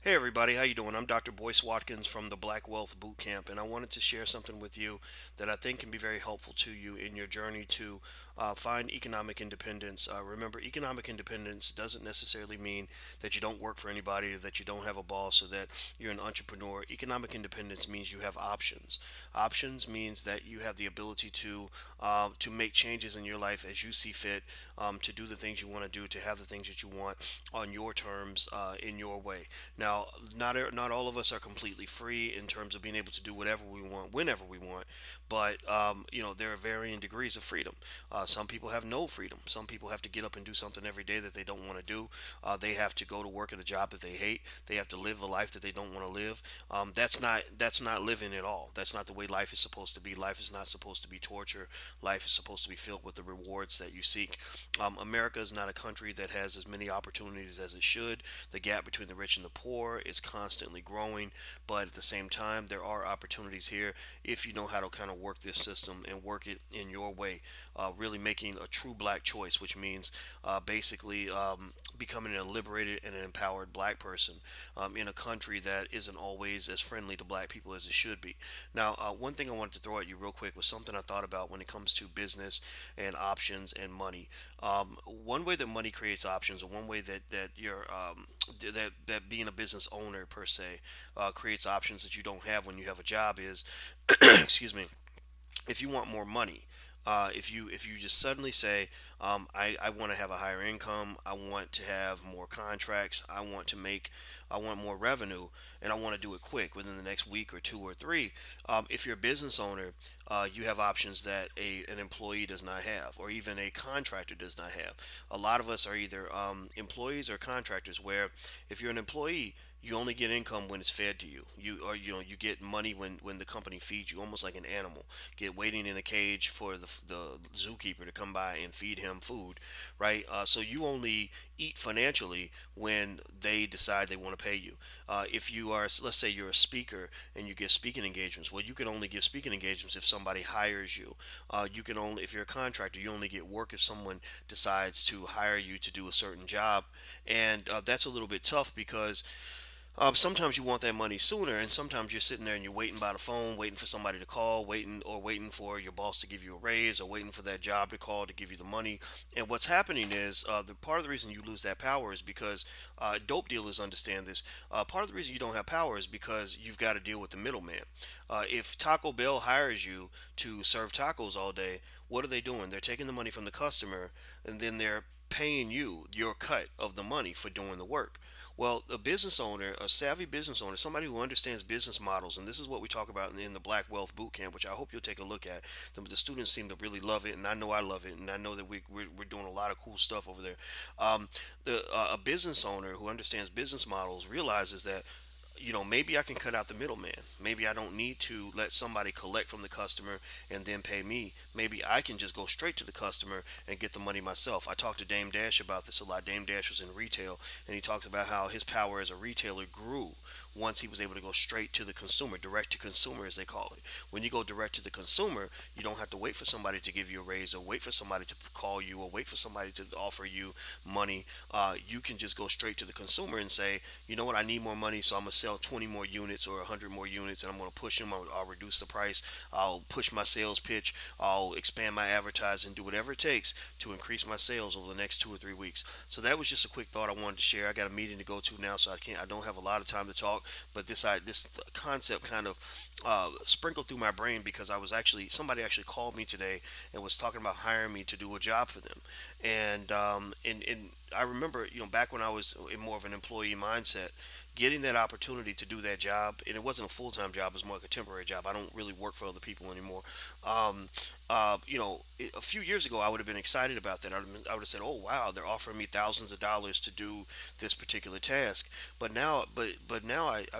Hey everybody, how you doing? I'm Dr. Boyce Watkins from the Black Wealth Boot Camp, and I wanted to share something with you that I think can be very helpful to you in your journey to find economic independence. Remember, economic independence doesn't necessarily mean that you don't work for anybody, or that you don't have a boss, or that you're an entrepreneur. Economic independence means you have options. Options means that you have the ability to make changes in your life as you see fit, to do the things you want to do, to have the things that you want on your terms, in your way. Now, not all of us are completely free in terms of being able to do whatever we want, whenever we want, but there are varying degrees of freedom. Some people have no freedom. Some people have to get up and do something every day that they don't want to do. They have to go to work at a job that they hate. They have to live a life that they don't want to live. That's not living at all. That's not the way life is supposed to be. Life is not supposed to be torture. Life is supposed to be filled with the rewards that you seek. America is not a country that has as many opportunities as it should. The gap between the rich and the poor is constantly growing, but at the same time, there are opportunities here if you know how to kind of work this system and work it in your way. Really making a true black choice, which means basically becoming a liberated and an empowered black person in a country that isn't always as friendly to black people as it should be. Now, one thing I wanted to throw at you real quick was something I thought about when it comes to business and options and money. One way that money creates options, or one way that that being a business owner per se creates options that you don't have when you have a job is, excuse me, if you want more money. If you just suddenly say, I want to have a higher income, I want to have more contracts, I want more revenue, and I want to do it quick within the next week or two or three. If you're a business owner, you have options that an employee does not have, or even a contractor does not have. A lot of us are either employees or contractors, where if you're an employee, you only get income when it's fed to you. You get money when the company feeds you, almost like an animal. Get waiting in a cage for the zookeeper to come by and feed him food, right? So you only eat financially when they decide they want to pay you. If you are, let's say you're a speaker and you give speaking engagements, well, you can only give speaking engagements if somebody hires you. You can only, if you're a contractor, you only get work if someone decides to hire you to do a certain job, and that's a little bit tough because sometimes you want that money sooner, and sometimes you're sitting there and you're waiting by the phone, waiting for somebody to call, waiting for your boss to give you a raise, or waiting for that job to call to give you the money. And what's happening is the part of the reason you lose that power is because dope dealers understand this. Part of the reason you don't have power is because you've got to deal with the middleman. If Taco Bell hires you to serve tacos all day, what are they doing? They're taking the money from the customer, and then they're paying you your cut of the money for doing the work. Well, a business owner, a savvy business owner, somebody who understands business models, and this is what we talk about in the Black Wealth Boot Camp, which I hope you'll take a look at. The students seem to really love it, and I know I love it, and I know that we're doing a lot of cool stuff over there. A business owner who understands business models realizes that maybe I can cut out the middleman. Maybe I don't need to let somebody collect from the customer and then pay me. Maybe I can just go straight to the customer and get the money myself. I talked to Dame Dash about this a lot. Dame Dash was in retail, and he talks about how his power as a retailer grew once he was able to go straight to the consumer, direct to consumer, as they call it. When you go direct to the consumer, you don't have to wait for somebody to give you a raise, or wait for somebody to call you, or wait for somebody to offer you money. You can just go straight to the consumer and say, you know what, I need more money, so I'm going to sell 20 more units or 100 more units, and I'm going to push them. I'll reduce the price. I'll push my sales pitch. I'll expand my advertising, do whatever it takes to increase my sales over the next 2 or 3 weeks. So that was just a quick thought I wanted to share. I got a meeting to go to now, so I don't have a lot of time to talk, but this concept kind of sprinkled through my brain because somebody actually called me today and was talking about hiring me to do a job for them, and I remember, back when I was in more of an employee mindset, getting that opportunity to do that job, and it wasn't a full time job; it was more like a temporary job. I don't really work for other people anymore. Um, a few years ago, I would have been excited about that. I would have said, "Oh wow, they're offering me thousands of dollars to do this particular task." But now,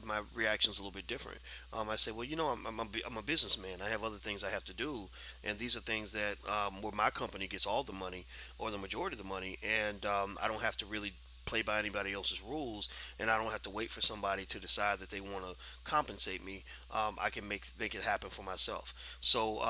my reaction is a little bit different. I say, "Well, I'm a businessman. I have other things I have to do, and these are things that where my company gets all the money or the majority of the money, and I don't have to really." play by anybody else's rules, and I don't have to wait for somebody to decide that they want to compensate me. I can make it happen for myself. So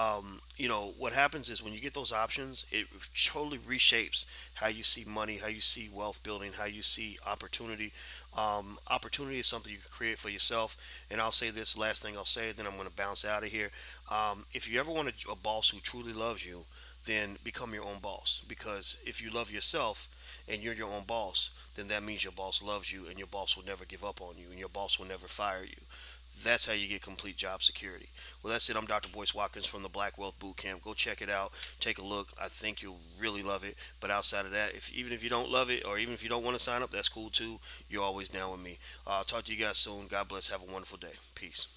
what happens is when you get those options, it totally reshapes how you see money, how you see wealth building, how you see opportunity. Opportunity is something you can create for yourself. And I'll say this last thing I'll say, then I'm going to bounce out of here. If you ever want a boss who truly loves you, then become your own boss. Because if you love yourself and you're your own boss, then that means your boss loves you and your boss will never give up on you and your boss will never fire you. That's how you get complete job security. Well, that's it. I'm Dr. Boyce Watkins from the Black Wealth Boot Camp. Go check it out. Take a look. I think you'll really love it. But outside of that, if even if you don't love it or even if you don't want to sign up, that's cool too. You're always down with me. I'll talk to you guys soon. God bless. Have a wonderful day. Peace.